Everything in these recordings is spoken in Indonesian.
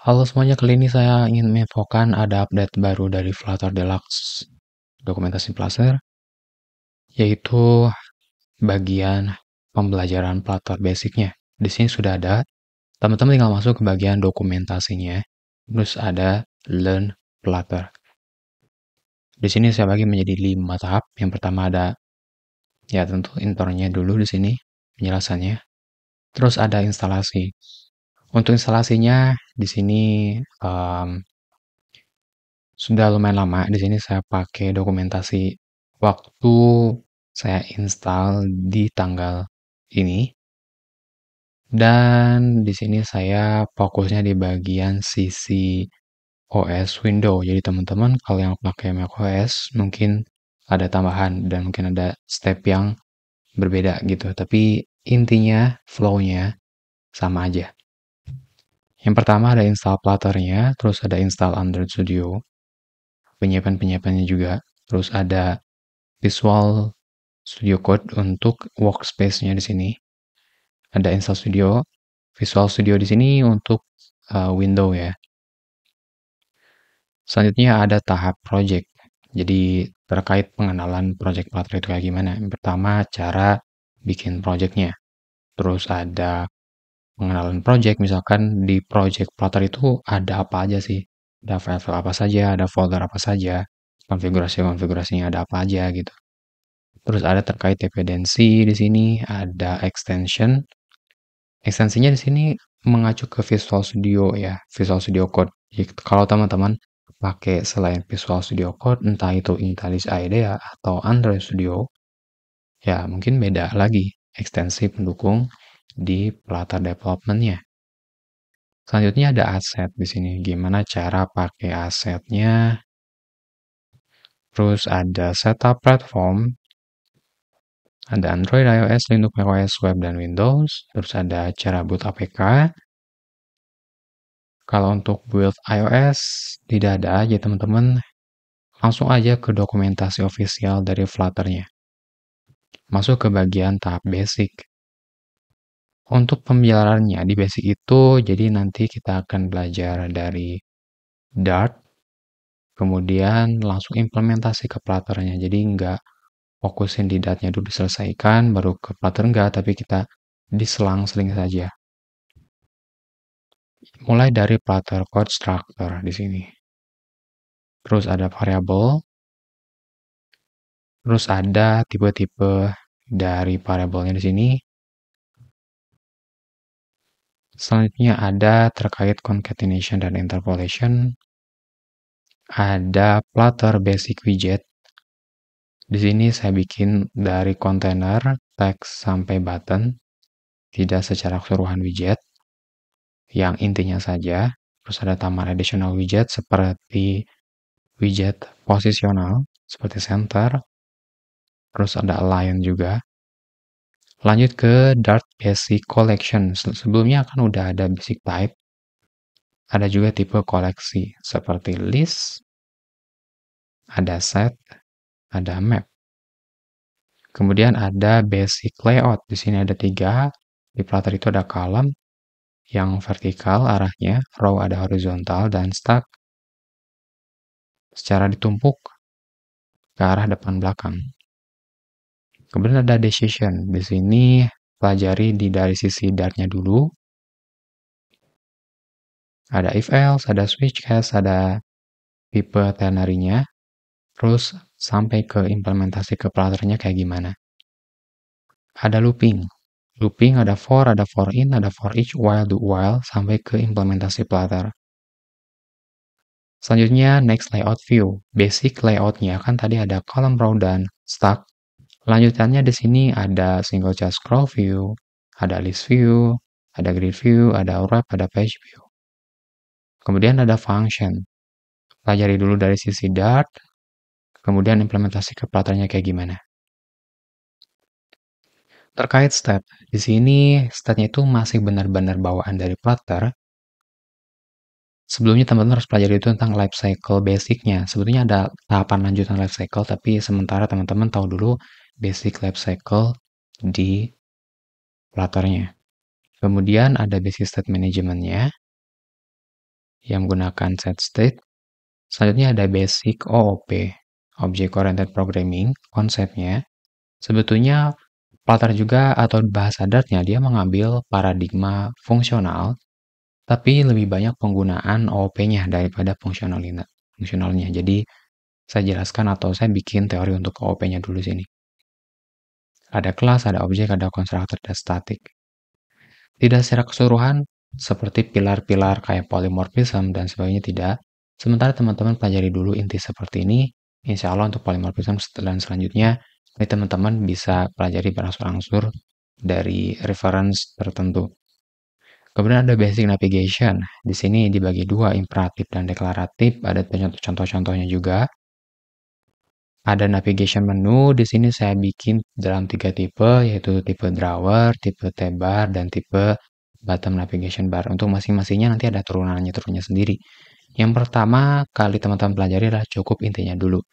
Halo semuanya, kali ini saya ingin menginfokan ada update baru dari Flutter Deluxe dokumentasi Flutter, yaitu bagian pembelajaran Flutter basicnya. Di sini sudah ada, teman-teman tinggal masuk ke bagian dokumentasinya, terus ada Learn Flutter. Di sini saya bagi menjadi 5 tahap. Yang pertama ada, ya tentu intronya dulu di sini, penjelasannya. Terus ada instalasi. Untuk instalasinya di sini sudah lumayan lama. Di sini saya pakai dokumentasi waktu saya install di tanggal ini. Dan di sini saya fokusnya di bagian sisi OS Windows. Jadi teman-teman kalau yang pakai macOS mungkin ada tambahan dan mungkin ada step yang berbeda gitu. Tapi intinya flow-nya sama aja. Yang pertama ada install Flutter-nya, terus ada install Android Studio, penyiapan-penyiapannya juga, terus ada Visual Studio Code untuk workspace-nya di sini. Ada install Studio, Visual Studio di sini untuk Windows ya. Selanjutnya ada tahap project. Jadi terkait pengenalan project Flutter itu kayak gimana. Yang pertama cara bikin projectnya. Terus ada pengenalan project, misalkan di project Flutter itu ada apa aja sih. Ada file-file apa saja, ada folder apa saja, konfigurasi-konfigurasinya ada apa aja gitu. Terus ada terkait dependensi di sini, ada extension. Ekstensinya di sini mengacu ke Visual Studio ya, Visual Studio Code. Jadi, kalau teman-teman pakai selain Visual Studio Code, entah itu Intellis IDEA atau Android Studio, ya mungkin beda lagi ekstensi pendukung di Flutter development-nya. Selanjutnya ada aset di sini. Gimana cara pakai asetnya? Terus ada setup platform, ada Android, iOS, Linux, macOS, web, dan Windows. Terus ada cara boot APK. Kalau untuk build iOS tidak ada, jadi teman-teman langsung aja ke dokumentasi official dari Flutter-nya. Masuk ke bagian tahap basic. Untuk pembiarannya di basic itu, jadi nanti kita akan belajar dari Dart, kemudian langsung implementasi ke Flutter-nya. Jadi nggak fokusin di Dart-nya dulu diselesaikan, baru ke Flutter nggak, tapi kita diselang-seling saja. Mulai dari Flutter Code Structure di sini. Terus ada variable, terus ada tipe-tipe dari variabelnya di sini. Selanjutnya ada terkait concatenation dan interpolation. Ada Flutter Basic Widget. Di sini saya bikin dari kontainer, text sampai button, tidak secara keseluruhan widget. Yang intinya saja. Terus ada tambahan additional widget seperti widget posisional, seperti center. Terus ada align juga. Lanjut ke Dart Basic Collection. Sebelumnya kan udah ada basic type. Ada juga tipe koleksi seperti list, ada set, ada map. Kemudian ada basic layout. Di sini ada 3. Di Flutter itu ada column yang vertikal arahnya, row ada horizontal, dan stack secara ditumpuk ke arah depan belakang. Kemudian ada decision. Di sini pelajari dari sisi Dart-nya dulu. Ada if else, ada switch case, ada tipe ternary-nya. Terus sampai ke implementasi ke Flutter-nya kayak gimana. Ada looping. Looping ada for in, ada for each, while, do while, sampai ke implementasi Flutter. Selanjutnya next layout view. Basic layout-nya kan tadi ada column, row, dan stack. Lanjutannya di sini ada single just scroll view, ada list view, ada grid view, ada wrap, ada page view. Kemudian ada function. Pelajari dulu dari sisi Dart, kemudian implementasi ke Flutter-nya kayak gimana. Terkait stat, di sini statnya itu masih benar-benar bawaan dari Flutter. Sebelumnya teman-teman harus pelajari itu tentang life cycle basicnya. Sebetulnya ada tahapan lanjutan life cycle, tapi sementara teman-teman tahu dulu basic life cycle di Flutter-nya. Kemudian ada basic state management-nya. yang menggunakan set state. Selanjutnya ada basic OOP, Object Oriented Programming, konsepnya. Sebetulnya Flutter juga atau bahasa Dart-nya dia mengambil paradigma fungsional, tapi lebih banyak penggunaan OOP-nya daripada fungsionalnya. Jadi saya jelaskan atau saya bikin teori untuk OOP-nya dulu sini. Ada kelas, ada objek, ada konstruktor, ada static. Tidak secara keseluruhan seperti pilar-pilar kayak polymorphism dan sebagainya tidak. Sementara teman-teman pelajari dulu inti seperti ini, insya Allah untuk polymorphism dan selanjutnya ini teman-teman bisa pelajari berangsur-angsur dari reference tertentu. Kemudian ada basic navigation. Di sini dibagi dua, imperatif dan deklaratif. Ada contoh-contohnya juga. Ada navigation menu, di sini saya bikin dalam 3 tipe, yaitu tipe drawer, tipe tab bar, dan tipe bottom navigation bar. Untuk masing-masingnya nanti ada turunannya sendiri. Yang pertama kali teman-teman pelajari adalah cukup intinya dulu.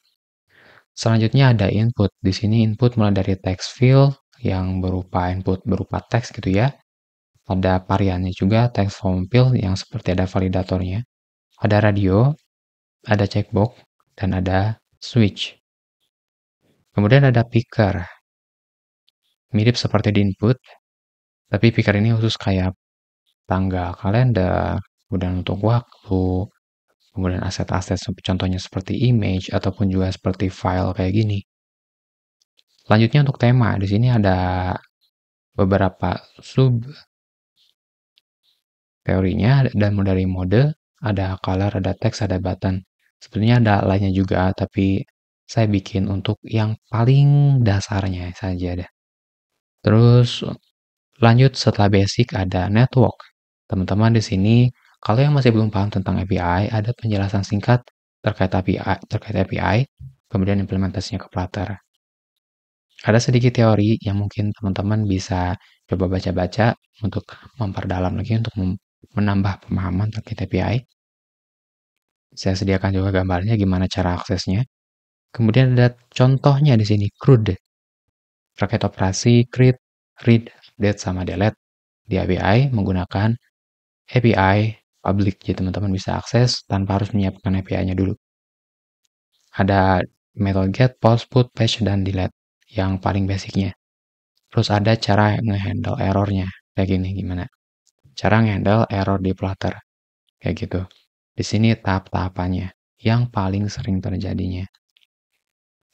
Selanjutnya ada input. Di sini input mulai dari text field yang berupa input berupa teks gitu ya. Ada variannya juga text form field yang seperti ada validatornya. Ada radio, ada checkbox, dan ada switch. Kemudian ada picker. Mirip seperti di input, tapi picker ini khusus kayak tanggal kalender, kemudian untuk waktu, kemudian aset-aset contohnya seperti image ataupun juga seperti file kayak gini. Selanjutnya untuk tema, di sini ada beberapa sub teorinya dan dari mode, ada color, ada text, ada button. Sebenarnya ada lainnya juga, tapi saya bikin untuk yang paling dasarnya saja deh. Terus lanjut setelah basic ada network. Teman-teman di sini kalau yang masih belum paham tentang API, ada penjelasan singkat terkait API, kemudian implementasinya ke Flutter. Ada sedikit teori yang mungkin teman-teman bisa coba baca-baca untuk memperdalam lagi untuk menambah pemahaman terkait API. Saya sediakan juga gambarnya gimana cara aksesnya. Kemudian ada contohnya di sini, CRUD. Terkait operasi create, read, update, sama delete di API menggunakan API public. Jadi teman-teman bisa akses tanpa harus menyiapkan API-nya dulu. Ada method get, post, put, patch, dan delete yang paling basicnya. Terus ada cara nge-handle errornya. Kayak gini, gimana? Cara nge-handle error di Flutter. Kayak gitu. Di sini tahap-tahapannya yang paling sering terjadinya.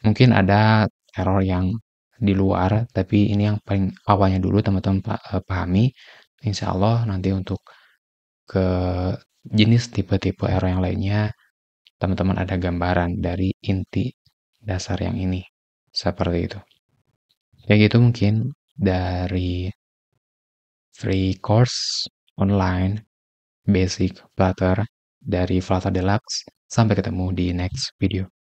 Mungkin ada error yang di luar, tapi ini yang paling awalnya dulu teman-teman pahami. Insya Allah nanti untuk ke jenis tipe-tipe error yang lainnya, teman-teman ada gambaran dari inti dasar yang ini. Seperti itu. Kayak gitu mungkin dari free course online basic Flutter dari Flutter Deluxe. Sampai ketemu di next video.